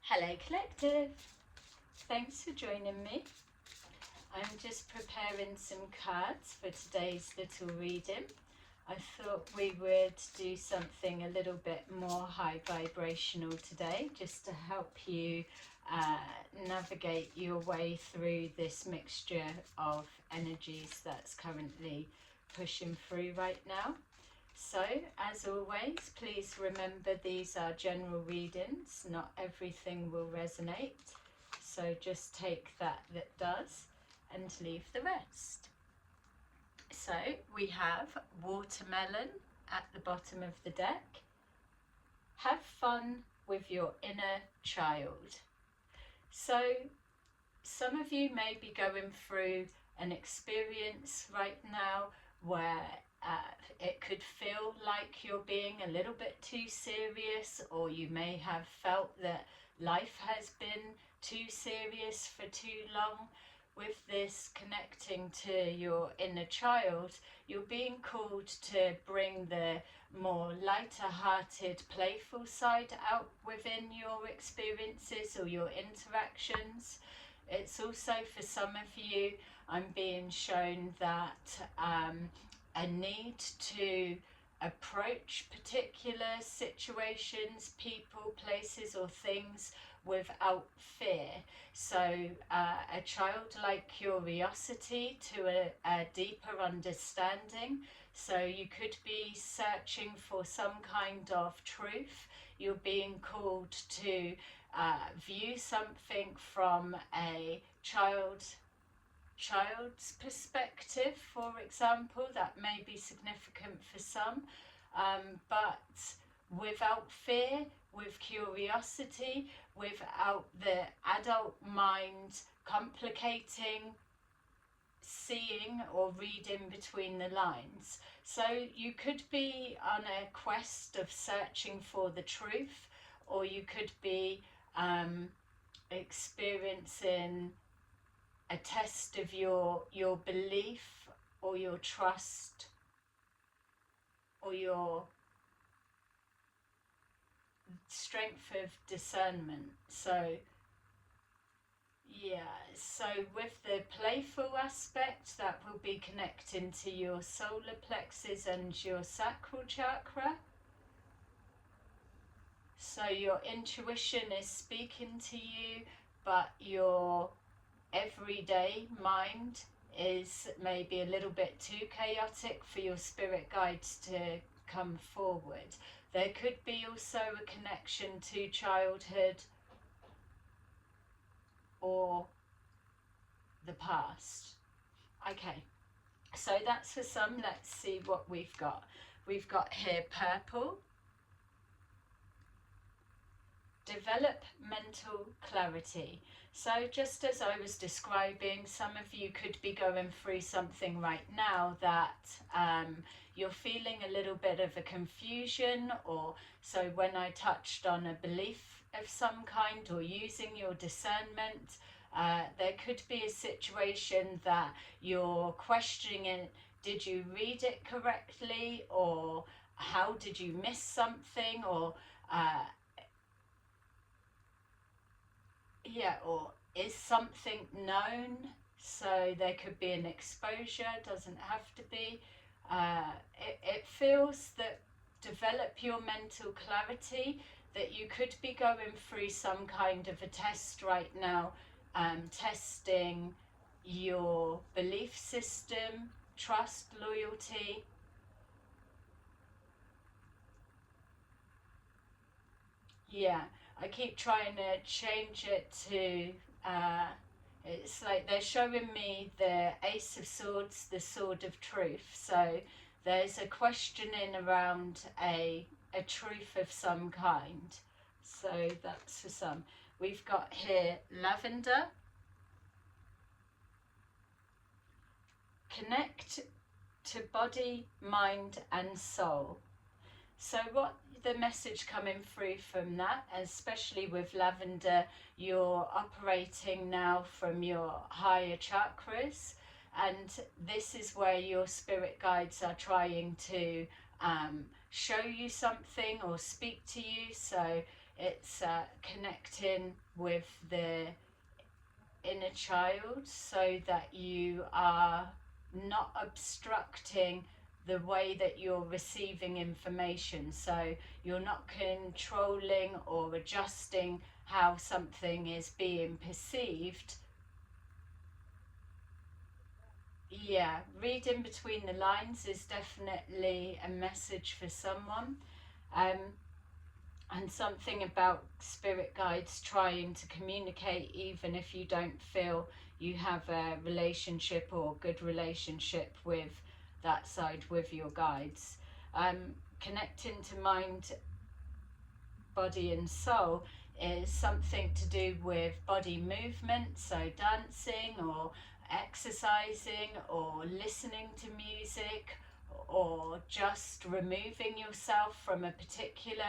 Hello Collective, thanks for joining me. I'm just preparing some cards for today's little reading. I thought we would do something a little bit more high vibrational today, just to help you navigate your way through this mixture of energies that's currently pushing through right now. So, as always, please remember these are general readings, not everything will resonate. So just take that does and leave the rest. So we have watermelon at the bottom of the deck. Have fun with your inner child. So some of you may be going through an experience right now where it could feel like you're being a little bit too serious, or you may have felt that life has been too serious for too long. With this connecting to your inner child, you're being called to bring the more lighter-hearted, playful side out within your experiences or your interactions. It's also, for some of you, I'm being shown that a need to approach particular situations, people, places or things without fear. So a childlike curiosity to a deeper understanding. So you could be searching for some kind of truth. You're being called to view something from a child's perspective, for example. That may be significant for some, but without fear, with curiosity, without the adult mind complicating seeing or reading between the lines. So you could be on a quest of searching for the truth, or you could be experiencing a test of your belief or your trust or your strength of discernment. So yeah, so with the playful aspect, that will be connecting to your solar plexus and your sacral chakra. So your intuition is speaking to you, but your everyday mind is maybe a little bit too chaotic for your spirit guides to come forward. There could be also a connection to childhood or the past. Okay, so that's for some. Let's see what we've got. We've got here purple. Develop mental clarity. So just as I was describing, some of you could be going through something right now that you're feeling a little bit of a confusion, or so when I touched on a belief of some kind or using your discernment, there could be a situation that you're questioning it. Did you read it correctly, or how did you miss something, or or is something known? So there could be an exposure, doesn't have to be. It feels that develop your mental clarity, that you could be going through some kind of a test right now, testing your belief system, trust, loyalty. Yeah, I keep trying to change it to, it's like they're showing me the Ace of Swords, the Sword of Truth. So there's a questioning around a truth of some kind. So that's for some. We've got here lavender. Connect to body, mind and soul. So what the message coming through from that, especially with lavender, you're operating now from your higher chakras, and this is where your spirit guides are trying to show you something or speak to you. So It's connecting with the inner child so that you are not obstructing the way that you're receiving information. So you're not controlling or adjusting how something is being perceived. Yeah, reading between the lines is definitely a message for someone. Um, and something about spirit guides trying to communicate even if you don't feel you have a relationship or good relationship with that side with your guides. Connecting to mind, body and soul is something to do with body movement, so dancing or exercising or listening to music or just removing yourself from a particular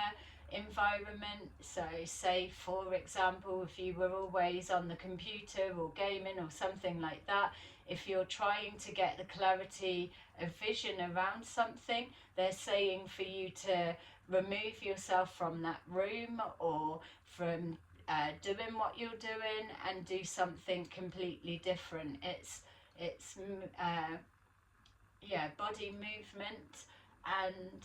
environment. So say for example, if you were always on the computer or gaming or something like that, if you're trying to get the clarity of vision around something, they're saying for you to remove yourself from that room or from doing what you're doing and do something completely different. It's yeah, body movement, and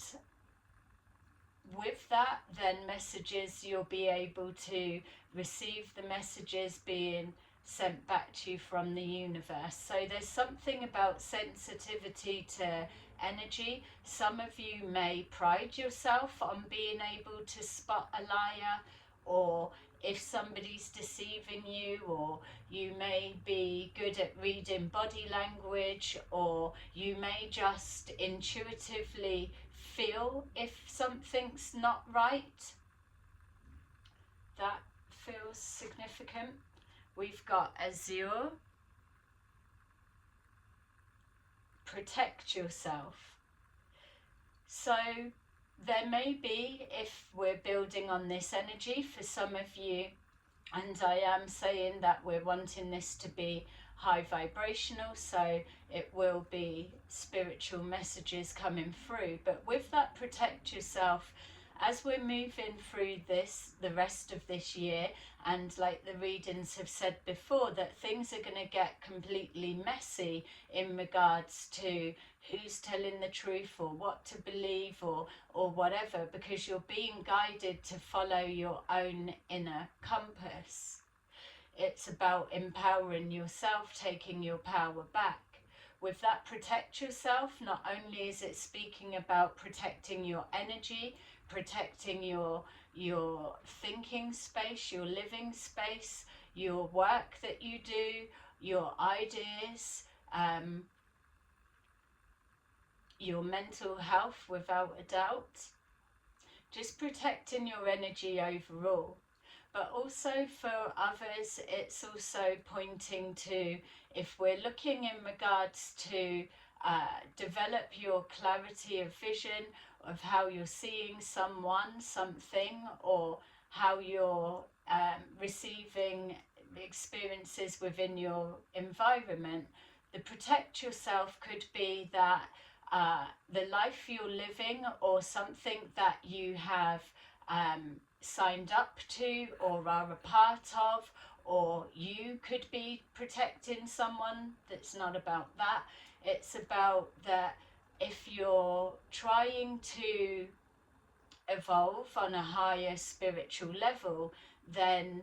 with that then messages, you'll be able to receive the messages being sent back to you from the universe. So there's something about sensitivity to energy. Some of you may pride yourself on being able to spot a liar, or if somebody's deceiving you, or you may be good at reading body language, or you may just intuitively feel if something's not right. That feels significant. We've got Azure, protect yourself. So there may be, if we're building on this energy for some of you, and I am saying that we're wanting this to be high vibrational, so it will be spiritual messages coming through. But with that protect yourself, as we're moving through this, the rest of this year, and like the readings have said before, that things are going to get completely messy in regards to who's telling the truth or what to believe or whatever, because you're being guided to follow your own inner compass. It's about empowering yourself, taking your power back. With that protect yourself, not only is it speaking about protecting your energy, protecting your thinking space, your living space, your work that you do, your ideas, your mental health, without a doubt. Just protecting your energy overall. But also for others, it's also pointing to, if we're looking in regards to develop your clarity of vision of how you're seeing someone, something, or how you're receiving experiences within your environment. The protect yourself could be that the life you're living or something that you have signed up to or are a part of, or you could be protecting someone. That's not about that. It's about that if you're trying to evolve on a higher spiritual level, then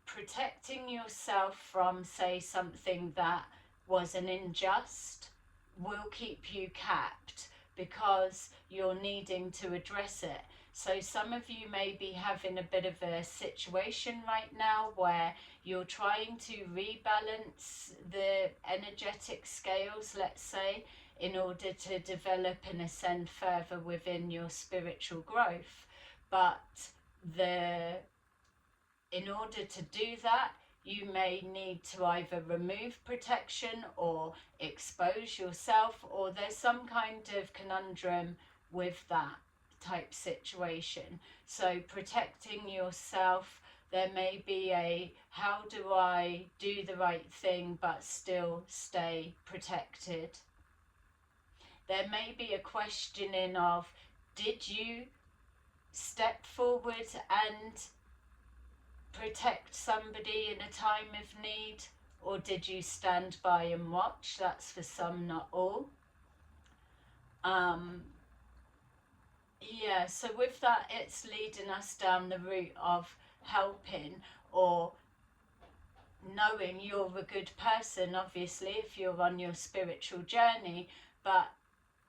protecting yourself from, say, something that was an unjust will keep you capped because you're needing to address it. So some of you may be having a bit of a situation right now where you're trying to rebalance the energetic scales, let's say, in order to develop and ascend further within your spiritual growth. But in order to do that, you may need to either remove protection or expose yourself, or there's some kind of conundrum with that type situation. So protecting yourself, there may be a, how do I do the right thing but still stay protected? There may be a questioning of, did you step forward and protect somebody in a time of need, or did you stand by and watch? That's for some, not all. Yeah, so with that, it's leading us down the route of helping, or knowing you're a good person, obviously, if you're on your spiritual journey. But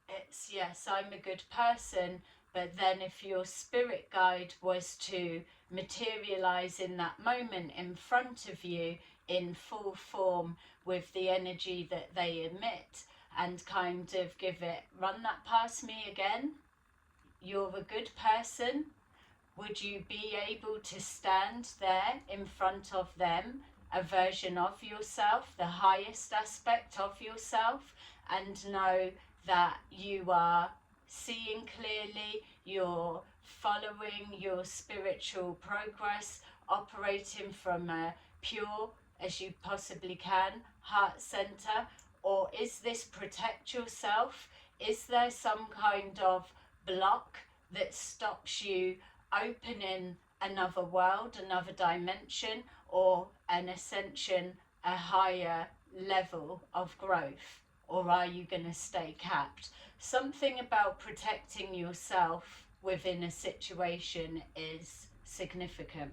it's, yes, I'm a good person, but then if your spirit guide was to materialize in that moment in front of you in full form with the energy that they emit, and kind of give it, run that past me again, you're a good person, would you be able to stand there in front of them, a version of yourself, the highest aspect of yourself, and know that you are seeing clearly, you're following your spiritual progress, operating from a pure as you possibly can heart center? Or is this protect yourself? Is there some kind of block that stops you opening another world, another dimension, or an ascension, a higher level of growth? Or are you going to stay capped? Something about protecting yourself within a situation is significant.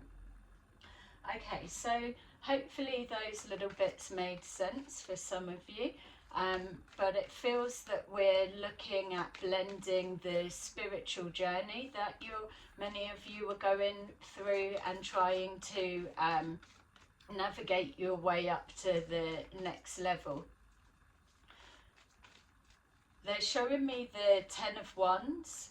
Okay, so hopefully those little bits made sense for some of you. But it feels that we're looking at blending the spiritual journey that many of you are going through, and trying to navigate your way up to the next level. They're showing me the 10 of Wands,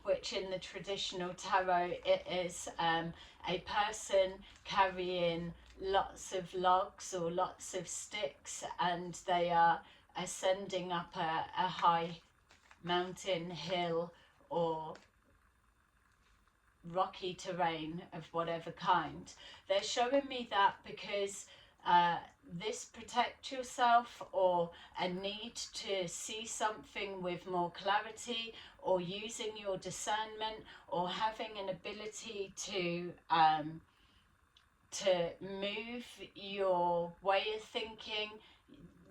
which in the traditional tarot, it is a person carrying lots of logs or lots of sticks, and they are ascending up a high mountain, hill, or rocky terrain of whatever kind. They're showing me that because this protect yourself, or a need to see something with more clarity, or using your discernment, or having an ability to move your way of thinking,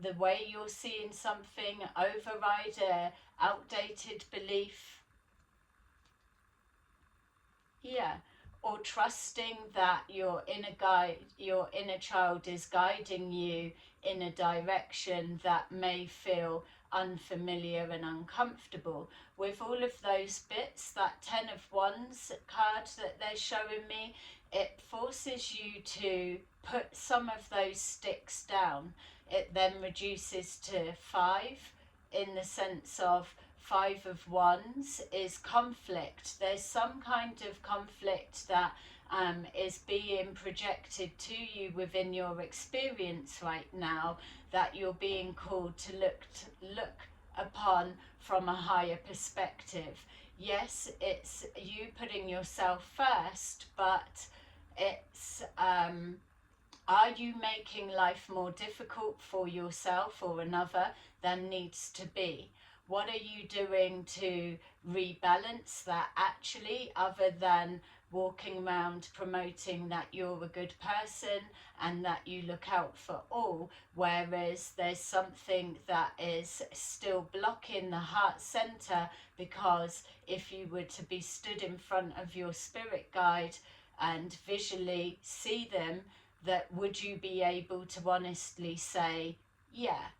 the way you're seeing something, override a outdated belief. Yeah. Or trusting that your inner child is guiding you in a direction that may feel unfamiliar and uncomfortable. With all of those bits, that 10 of Wands card that they're showing me, it forces you to put some of those sticks down. It then reduces to 5, in the sense of 5 of Wands is conflict. There's some kind of conflict that is being projected to you within your experience right now, that you're being called to look upon from a higher perspective. Yes, it's you putting yourself first, but it's are you making life more difficult for yourself or another than needs to be? What are you doing to rebalance that, actually, other than walking around promoting that you're a good person and that you look out for all, whereas there's something that is still blocking the heart center? Because if you were to be stood in front of your spirit guide and visually see them, that would you be able to honestly say, yeah,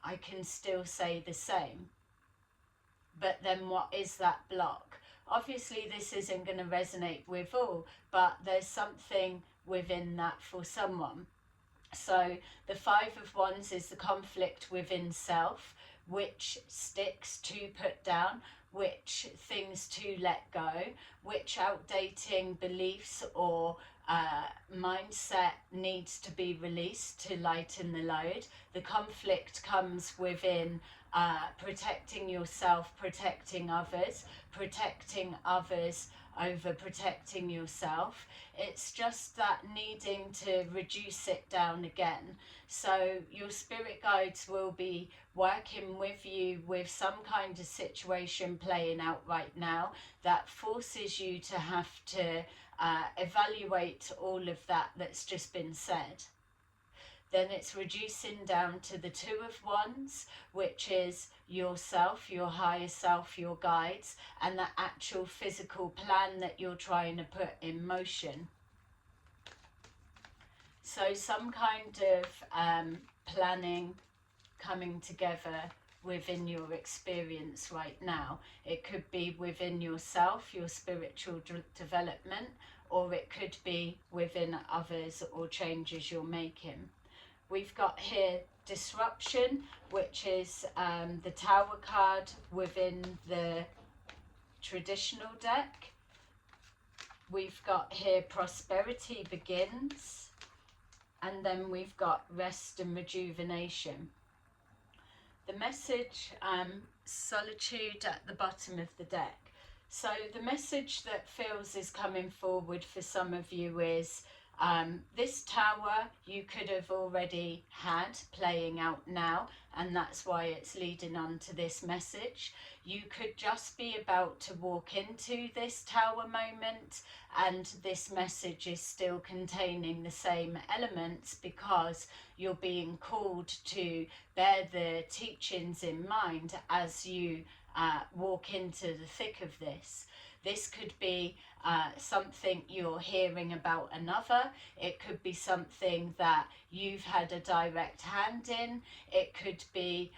I can still say the same? But then what is that block? Obviously this isn't going to resonate with all, but there's something within that for someone. So the 5 of Wands is the conflict within self, which sticks to put down, which things to let go, which outdating beliefs or mindset needs to be released to lighten the load. The conflict comes within protecting yourself, protecting others over protecting yourself. It's just that needing to reduce it down again. So your spirit guides will be working with you with some kind of situation playing out right now that forces you to have to evaluate all of that that's just been said. Then it's reducing down to the Two of Wands, which is yourself, your higher self, your guides, and the actual physical plan that you're trying to put in motion. So some kind of planning coming together within your experience right now. It could be within yourself, your spiritual development, or it could be within others or changes you're making. We've got here disruption, which is the Tower card within the traditional deck. We've got here prosperity begins, and then we've got rest and rejuvenation. The message, solitude at the bottom of the deck. So the message that feels is coming forward for some of you is this tower you could have already had playing out now, and that's why it's leading on to this message. You could just be about to walk into this tower moment, and this message is still containing the same elements because you're being called to bear the teachings in mind as you walk into the thick of this. This could be something you're hearing about another. It could be something that you've had a direct hand in. It could be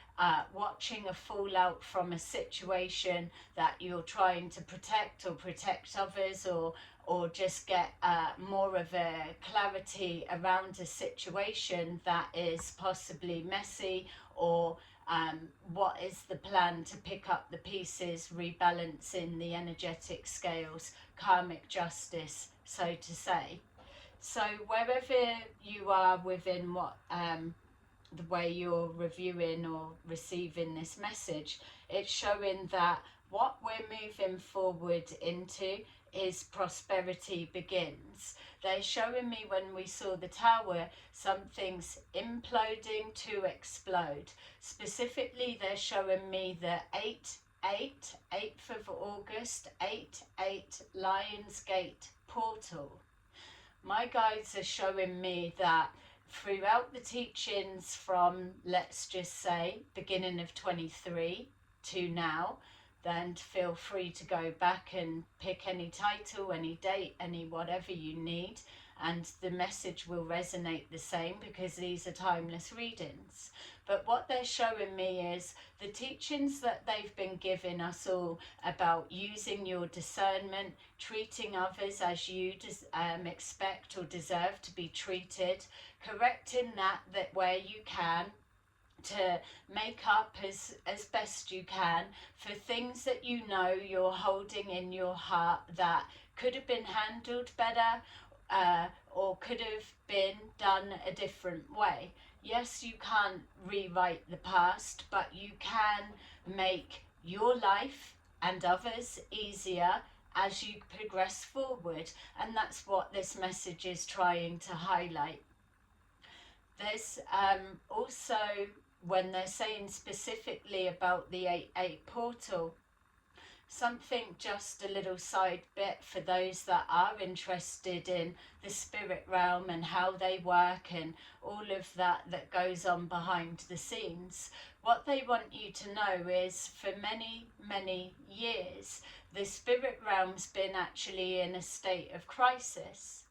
watching a fallout from a situation that you're trying to protect or protect others, or just get more of a clarity around a situation that is possibly messy, or what is the plan to pick up the pieces, rebalancing the energetic scales, karmic justice, so to say. So wherever you are within what the way you're reviewing or receiving this message, it's showing that what we're moving forward into is prosperity begins. They're showing me, when we saw the tower, something's imploding to explode. Specifically, they're showing me the 8th of August, 8 Lionsgate portal. My guides are showing me that throughout the teachings from, let's just say, beginning of 23 to now, then feel free to go back and pick any title, any date, any whatever you need, and the message will resonate the same because these are timeless readings. But what they're showing me is the teachings that they've been giving us all about using your discernment, treating others as you expect or deserve to be treated, correcting that where you can, to make up as best you can for things that you know you're holding in your heart that could have been handled better, or could have been done a different way. Yes, you can't rewrite the past, but you can make your life and others easier as you progress forward, and that's what this message is trying to highlight. There's also, when they're saying specifically about the 8 portal, something just a little side bit for those that are interested in the spirit realm and how they work and all of that goes on behind the scenes. What they want you to know is, for many years, the spirit realm's been actually in a state of crisis.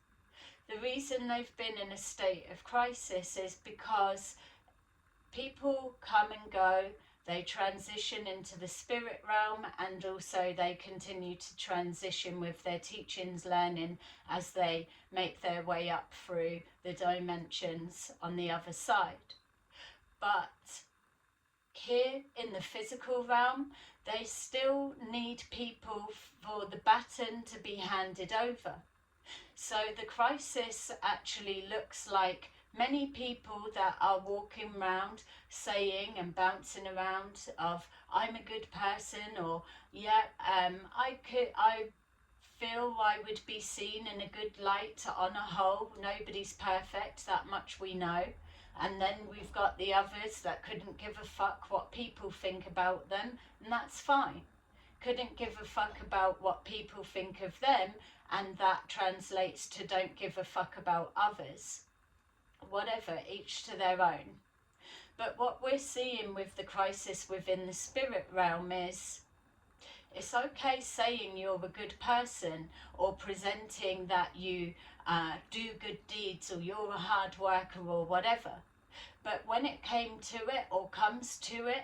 The reason they've been in a state of crisis is because people come and go, they transition into the spirit realm, and also they continue to transition with their teachings, learning as they make their way up through the dimensions on the other side. But here in the physical realm, they still need people for the baton to be handed over. So the crisis actually looks like many people that are walking around saying and bouncing around of, I'm a good person, or yeah, I feel I would be seen in a good light on a whole. Nobody's perfect, that much we know. And then we've got the others that couldn't give a fuck what people think about them, and that's fine. Couldn't give a fuck about what people think of them, and that translates to don't give a fuck about others. Whatever, each to their own. But what we're seeing with the crisis within the spirit realm is, it's okay saying you're a good person, or presenting that you do good deeds, or you're a hard worker, or whatever. But when it came to it, or comes to it,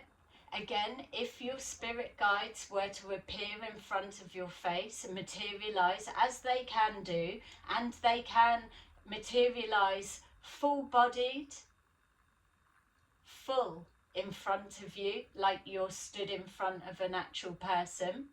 again, if your spirit guides were to appear in front of your face and materialize, as they can do, and they can materialize full-bodied, full in front of you, like you're stood in front of an actual person,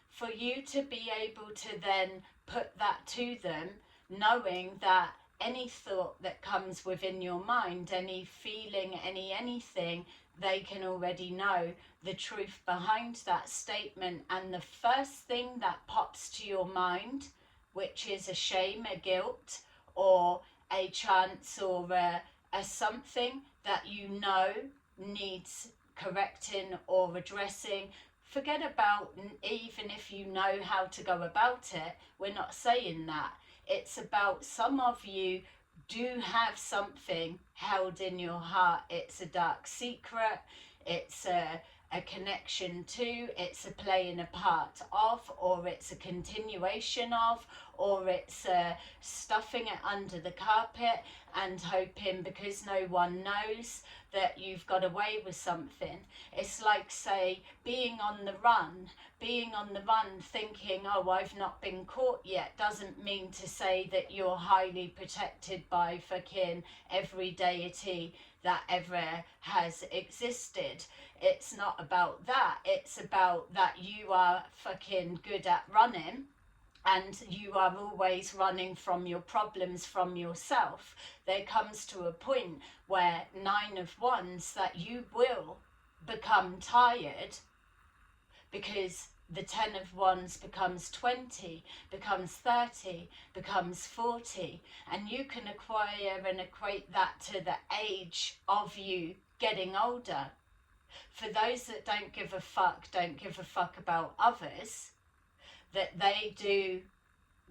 for you to be able to then put that to them, knowing that any thought that comes within your mind, any feeling, anything, they can already know the truth behind that statement. And the first thing that pops to your mind, which is a shame, a guilt, or a chance, or a something that you know needs correcting or addressing. Forget about even if you know how to go about it. We're not saying that. It's about some of you do have something held in your heart. It's a dark secret. It's a connection to. It's a playing a part of, or it's a continuation of, or it's stuffing it under the carpet and hoping because no one knows that you've got away with something. It's like, say, being on the run thinking, oh, I've not been caught yet, doesn't mean to say that you're highly protected by fucking every deity that ever has existed. It's not about that. It's about that you are fucking good at running, and you are always running from your problems, from yourself. There comes to a point where 9 of Wands that you will become tired, because the 10 of Wands becomes 20, becomes 30, becomes 40, and you can acquire and equate that to the age of you getting older. For those that don't give a fuck about others, that they do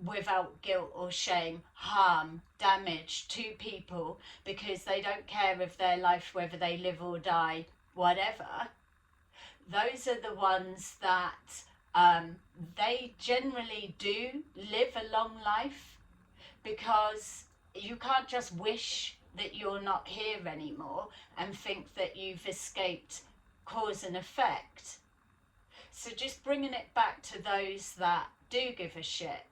without guilt or shame, harm, damage to people, because they don't care of their life, whether they live or die, whatever. Those are the ones that they generally do live a long life, because you can't just wish that you're not here anymore and think that you've escaped cause and effect. So just bringing it back to those that do give a shit.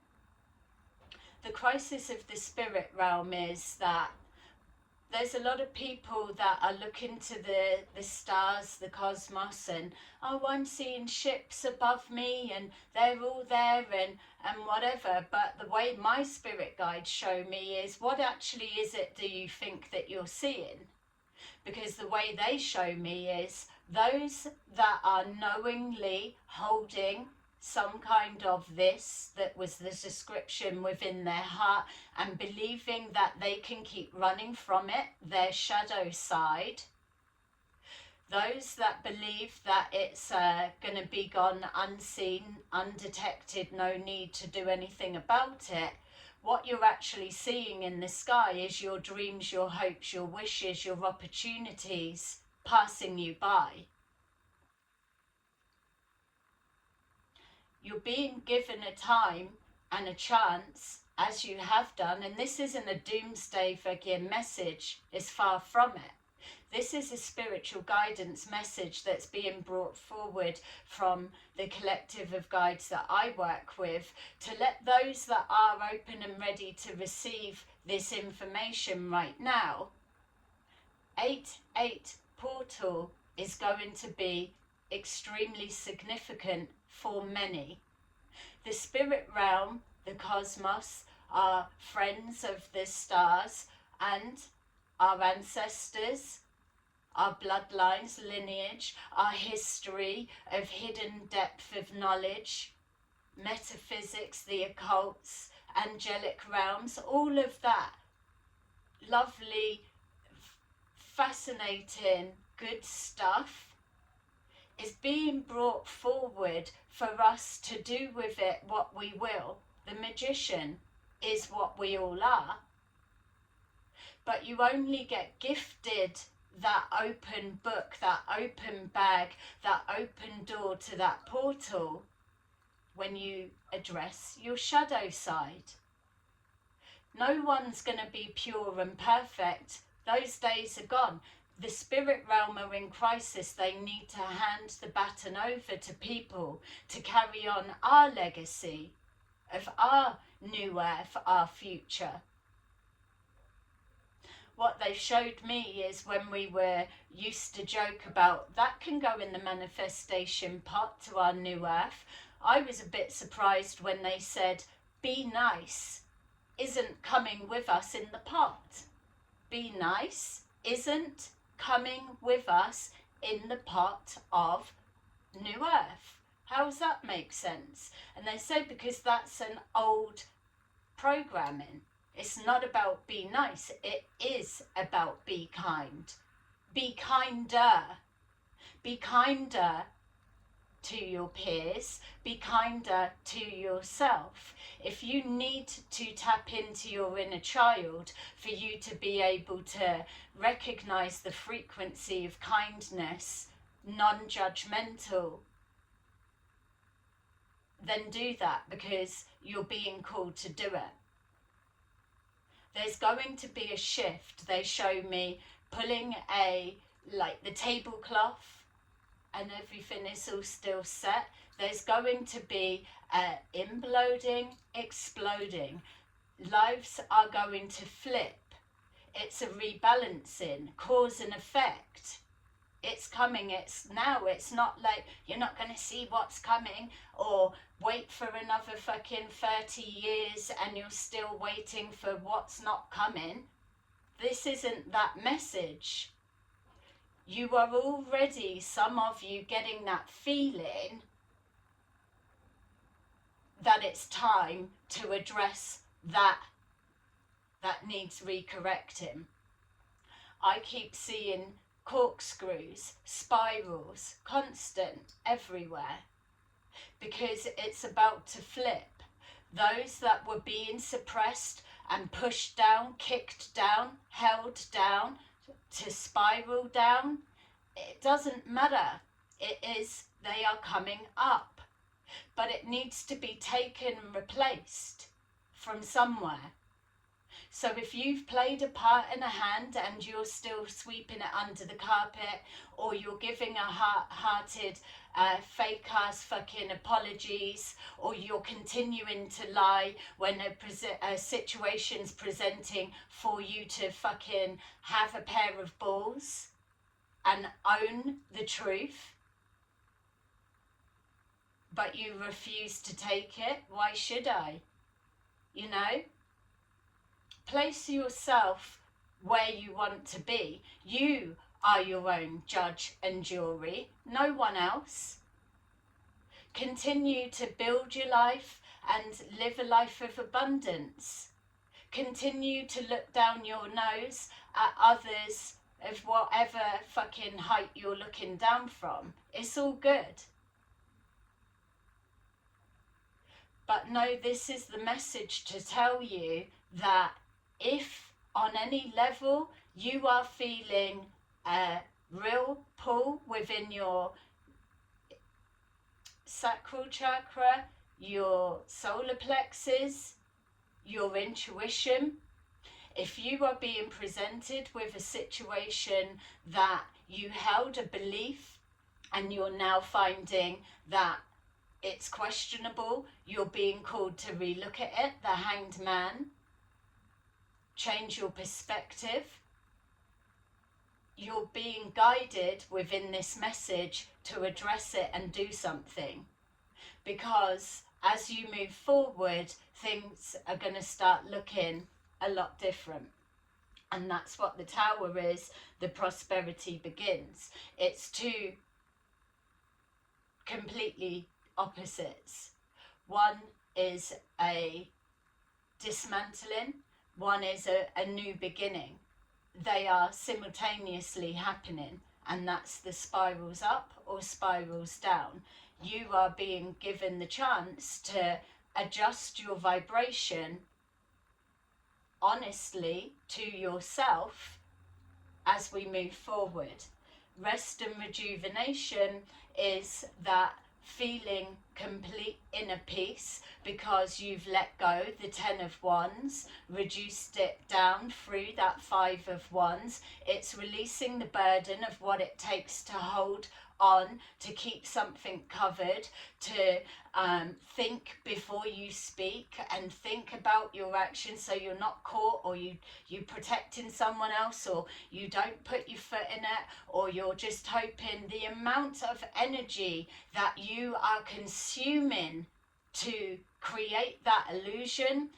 The crisis of the spirit realm is that there's a lot of people that are looking to the stars, the cosmos, and, oh, I'm seeing ships above me and they're all there and whatever. But the way my spirit guides show me is, what actually is it do you think that you're seeing? Because the way they show me is those that are knowingly holding some kind of this, that was the description within their heart, and believing that they can keep running from it, their shadow side. Those that believe that it's going to be gone unseen, undetected, no need to do anything about it. What you're actually seeing in the sky is your dreams, your hopes, your wishes, your opportunities passing you by. You're being given a time and a chance, as you have done, and this isn't a doomsday fucking message, it's far from it. This is a spiritual guidance message that's being brought forward from the collective of guides that I work with, to let those that are open and ready to receive this information right now. 8-8 portal is going to be extremely significant for many. The spirit realm, the cosmos, are friends of the stars and our ancestors, our bloodlines, lineage, our history of hidden depth of knowledge, metaphysics, the occults, angelic realms, all of that lovely, fascinating, good stuff is being brought forward for us to do with it what we will. The magician is what we all are. But you only get gifted that open book, that open bag, that open door to that portal when you address your shadow side. No one's going to be pure and perfect. Those days are gone. The spirit realm are in crisis. They need to hand the baton over to people to carry on our legacy of our new earth, our future. What they showed me is when we were used to joke about that can go in the manifestation pot to our new earth. I was a bit surprised when they said, be nice isn't coming with us in the pot. Be nice isn't coming with us in the pot of new earth. How does that make sense? And they say because that's an old programming. It's not about be nice. It is about be kind. Be kinder. Be kinder to your peers. Be kinder to yourself. If you need to tap into your inner child for you to be able to recognize the frequency of kindness, non-judgmental, then do that because you're being called to do it. There's going to be a shift. They show me pulling the tablecloth and everything is all still set. There's going to be imploding, exploding. Lives are going to flip. It's a rebalancing, cause and effect. It's coming, it's now. It's not like you're not going to see what's coming or wait for another fucking 30 years and you're still waiting for what's not coming. This isn't that message. You are already, some of you, getting that feeling that it's time to address that needs recorrecting. I keep seeing corkscrews, spirals, constant, everywhere, because it's about to flip. Those that were being suppressed and pushed down, kicked down, held down, to spiral down, it doesn't matter. It is, they are coming up. But it needs to be taken and replaced from somewhere. So if you've played a part in a hand and you're still sweeping it under the carpet, or you're giving a hearted fake ass fucking apologies, or you're continuing to lie when a situation's presenting for you to fucking have a pair of balls and own the truth, but you refuse to take it, why should I? You know? Place yourself where you want to be. You are your own judge and jury, no one else. Continue to build your life and live a life of abundance. Continue to look down your nose at others of whatever fucking height you're looking down from. It's all good. But no, this is the message to tell you that if on any level you are feeling a real pull within your sacral chakra, your solar plexus, your intuition, if you are being presented with a situation that you held a belief and you're now finding that it's questionable, you're being called to relook at it, the Hanged Man, change your perspective. You're being guided within this message to address it and do something, because as you move forward, things are going to start looking a lot different. And that's what the Tower is. The prosperity begins. It's two completely opposites. One is a dismantling, one is a new beginning. They are simultaneously happening, and that's the spirals up or spirals down. You are being given the chance to adjust your vibration honestly to yourself as we move forward. Rest and rejuvenation is that feeling complete inner peace because you've let go the 10 of wands, reduced it down through that 5 of wands. It's releasing the burden of what it takes to hold on, to keep something covered, to think before you speak and think about your actions so you're not caught, or you protecting someone else, or you don't put your foot in it, or you're just hoping. The amount of energy that you are consuming to create that illusion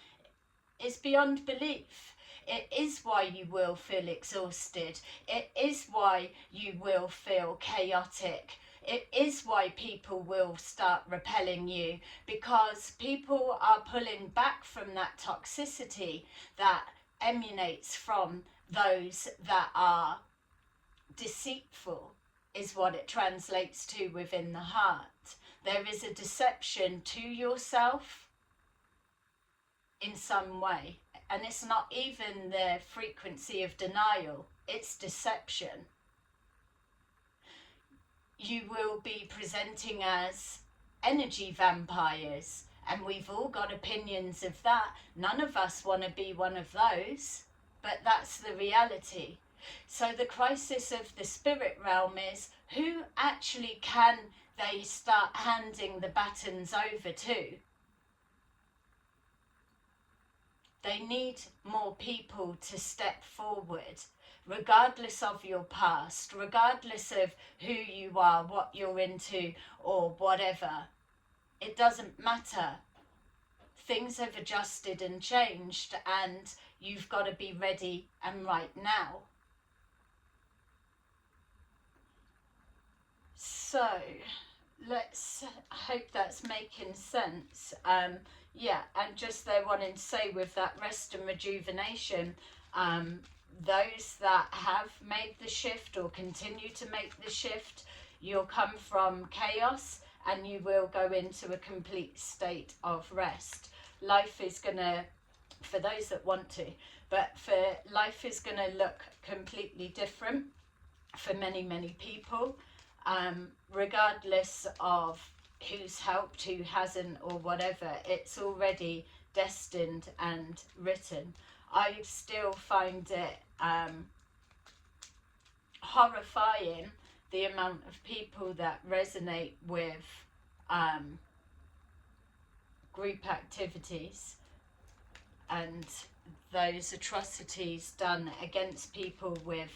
is beyond belief. It is why you will feel exhausted. It is why you will feel chaotic. It is why people will start repelling you, because people are pulling back from that toxicity that emanates from those that are deceitful, is what it translates to within the heart. There is a deception to yourself in some way, and it's not even the frequency of denial, it's deception. You will be presenting as energy vampires, and we've all got opinions of that. None of us want to be one of those, but that's the reality. So the crisis of the spirit realm is, who actually can they start handing the batons over to? They need more people to step forward, regardless of your past, regardless of who you are, what you're into, or whatever. It doesn't matter. Things have adjusted and changed, and you've got to be ready and right now. So let's hope that's making sense. Yeah, and just there wanting to say, with that rest and rejuvenation, those that have made the shift or continue to make the shift, you'll come from chaos and you will go into a complete state of rest. Life is going to, for those that want to, but life is going to look completely different for many, many people, regardless of who's helped, who hasn't, or whatever. It's already destined and written. I still find it horrifying, the amount of people that resonate with group activities and those atrocities done against people, with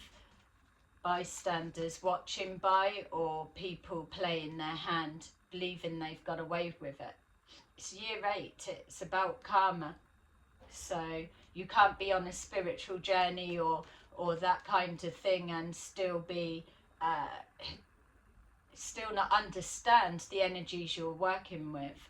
bystanders watching by, or people playing their hand, believing they've got away with it. It's year 8, it's about karma. So you can't be on a spiritual journey or that kind of thing and still be still not understand the energies you're working with.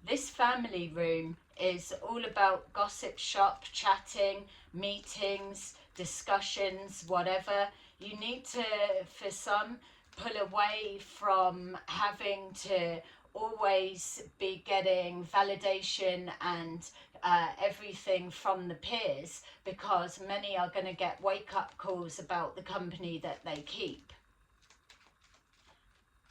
This family room is all about gossip shop, chatting, meetings, discussions, whatever. You need to, for some, pull away from having to always be getting validation and everything from the peers, because many are going to get wake-up calls about the company that they keep.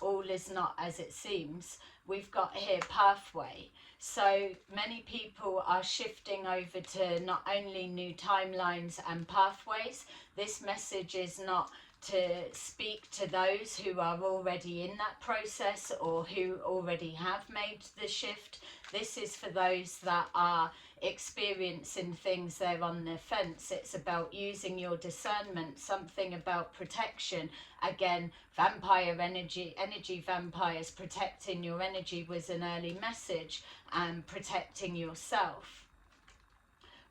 All is not as it seems. We've got here pathway. So many people are shifting over to not only new timelines and pathways. This message is not to speak to those who are already in that process or who already have made the shift. This is for those that are experiencing things, they're on the fence. It's about using your discernment, something about protection. Again, vampire energy vampires, protecting your energy was an early message, and protecting yourself.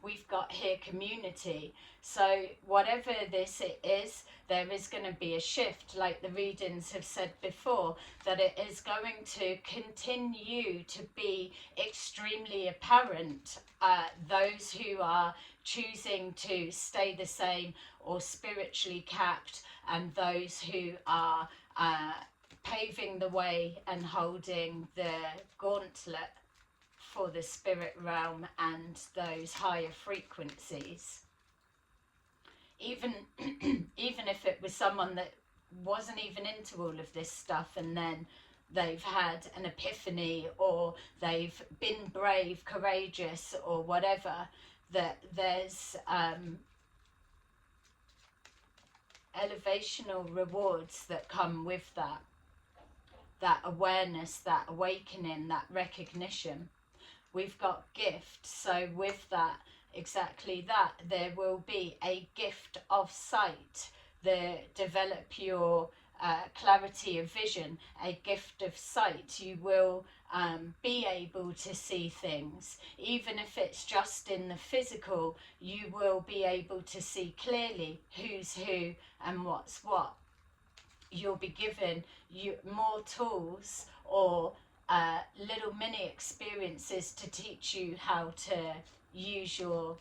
we've got here community. So whatever this is, there is going to be a shift, like the readings have said before, that it is going to continue to be extremely apparent. Those who are choosing to stay the same or spiritually capped, and those who are paving the way and holding the gauntlet for the spirit realm and those higher frequencies. Even even if it was someone that wasn't even into all of this stuff, and then they've had an epiphany, or they've been brave, courageous, or whatever, that there's elevational rewards that come with that awareness, that awakening, that recognition. We've got gifts, so with that, exactly that, there will be a gift of sight. Develop your clarity of vision, a gift of sight. You will be able to see things, even if it's just in the physical. You will be able to see clearly who's who and what's what. You'll be given more tools, or little mini experiences to teach you how to use your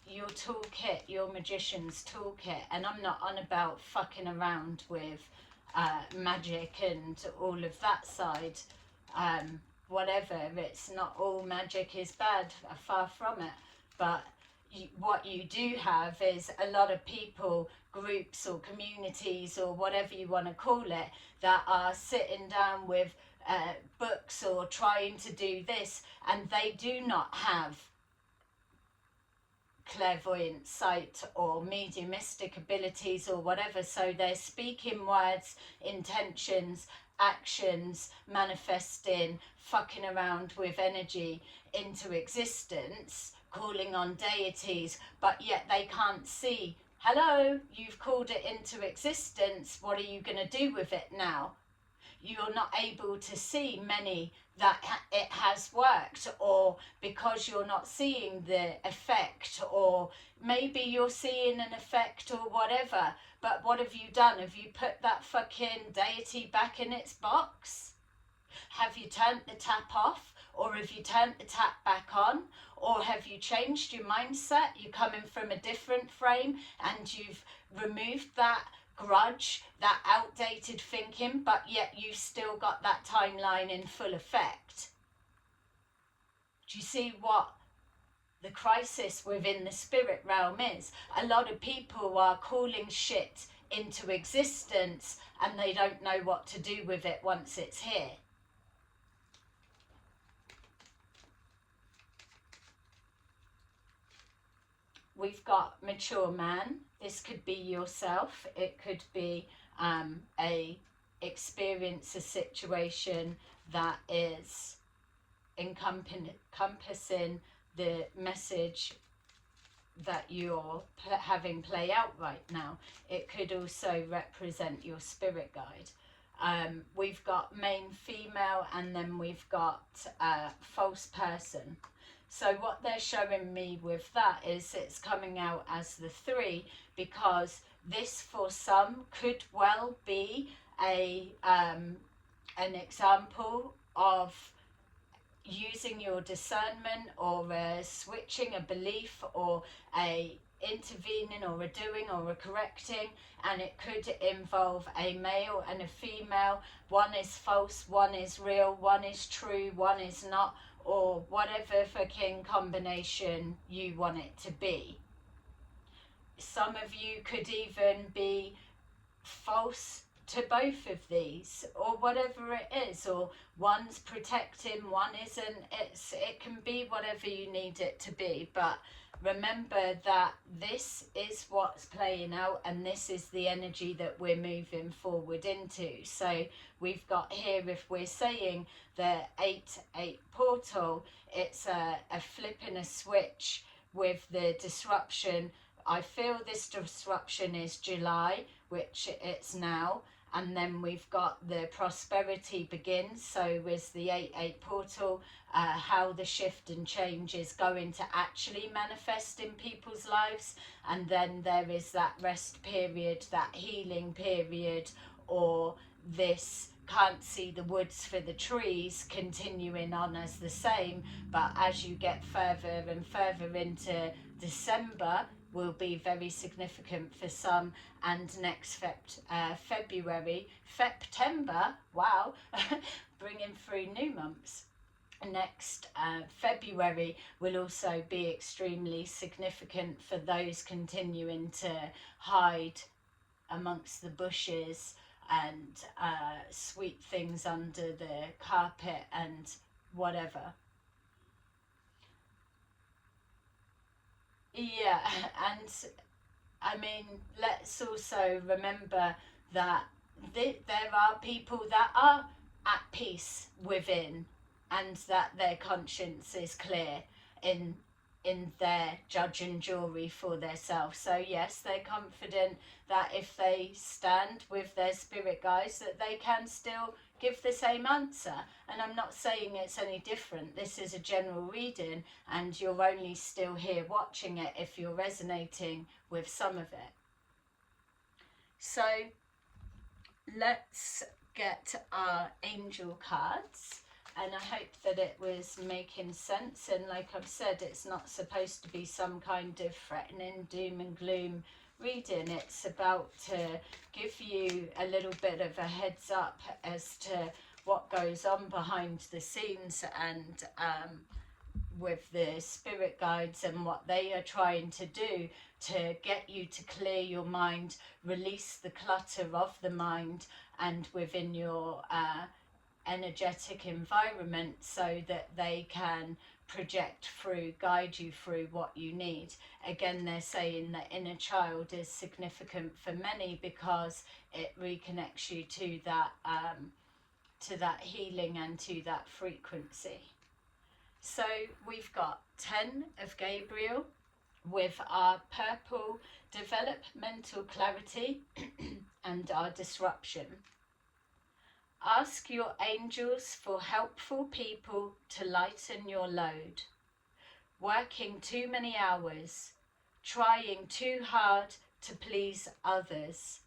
toolkit, your magician's toolkit. And I'm not on about fucking around with magic and all of that side. Whatever, it's not all magic is bad, far from it. But what you do have is a lot of people, groups or communities or whatever you want to call it, that are sitting down with books or trying to do this, and they do not have clairvoyant sight or mediumistic abilities or whatever. So they're speaking words, intentions, actions, manifesting, fucking around with energy into existence, calling on deities, but yet they can't see, hello, you've called it into existence, what are you going to do with it now? You're not able to see many that it has worked, or because you're not seeing the effect, or maybe you're seeing an effect or whatever, but what have you done? Have you put that fucking deity back in its box? Have you turned the tap off, or have you turned the tap back on? Or have you changed your mindset? You're coming from a different frame and you've removed that grudge, that outdated thinking, but yet you've still got that timeline in full effect. Do you see what the crisis within the spirit realm is? A lot of people are calling shit into existence and they don't know what to do with it once it's here. We've got mature man. This could be yourself. It could be a experience, a situation that is encompassing the message that you're having play out right now. It could also represent your spirit guide. We've got main female, and then we've got false person. So what they're showing me with that is it's coming out as the 3, because this for some could well be an example of using your discernment, or switching a belief, or a intervening, or a doing, or a correcting, and it could involve a male and a female. One is false, one is real, one is true, one is not, or whatever fucking combination you want it to be. Some of you could even be false to both of these, or whatever it is, or one's protecting, one isn't. It can be whatever you need it to be, but remember that this is what's playing out, and this is the energy that we're moving forward into. So we've got here, if we're saying the 8-8 portal, it's a flip and a switch with the disruption. I feel this disruption is July, which it's now, And then we've got the prosperity begins, so with the 8-8 portal, how the shift and change is going to actually manifest in people's lives. And then there is that rest period, that healing period, or this can't see the woods for the trees continuing on as the same. But as you get further and further into December, will be very significant for some. And next February, September, wow, bringing through new months. Next February will also be extremely significant for those continuing to hide amongst the bushes and sweep things under the carpet and whatever. Yeah, and I mean, let's also remember that there are people that are at peace within, and that their conscience is clear in their judge and jury for themselves. So yes, they're confident that if they stand with their spirit guides, that they can still give the same answer. And I'm not saying it's any different. This is a general reading, and you're only still here watching it if you're resonating with some of it. So let's get our angel cards, and I hope that it was making sense. And like I've said, it's not supposed to be some kind of threatening doom and gloom reading. It's about to give you a little bit of a heads up as to what goes on behind the scenes, and with the spirit guides and what they are trying to do to get you to clear your mind, release the clutter of the mind and within your energetic environment, so that they can project through, guide you through what you need. Again, they're saying that inner child is significant for many because it reconnects you to that healing and to that frequency. So we've got 10 of Gabriel with our purple developmental clarity and our disruption. Ask your angels for helpful people to lighten your load. Working too many hours, trying too hard to please others.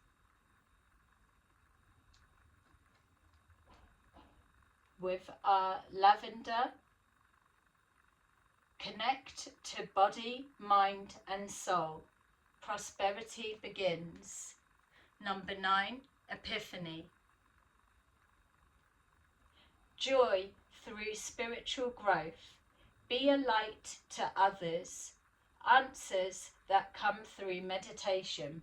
With our lavender, connect to body, mind and soul. Prosperity begins. Number 9, epiphany. Joy through spiritual growth. Be a light to others. Answers that come through meditation.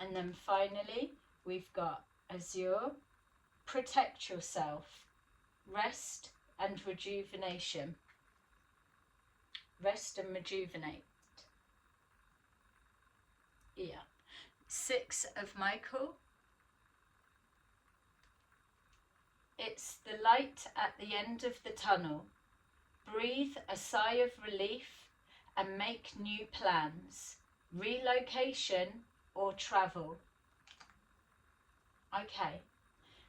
And then finally, we've got Azure. Protect yourself. Rest and rejuvenation. Rest and rejuvenate. Yeah. 6 of Michael. It's the light at the end of the tunnel. Breathe a sigh of relief and make new plans. Relocation or travel. Okay,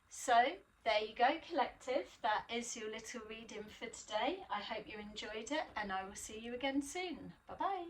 so there you go, collective. That is your little reading for today. I hope you enjoyed it, and I will see you again soon. Bye bye.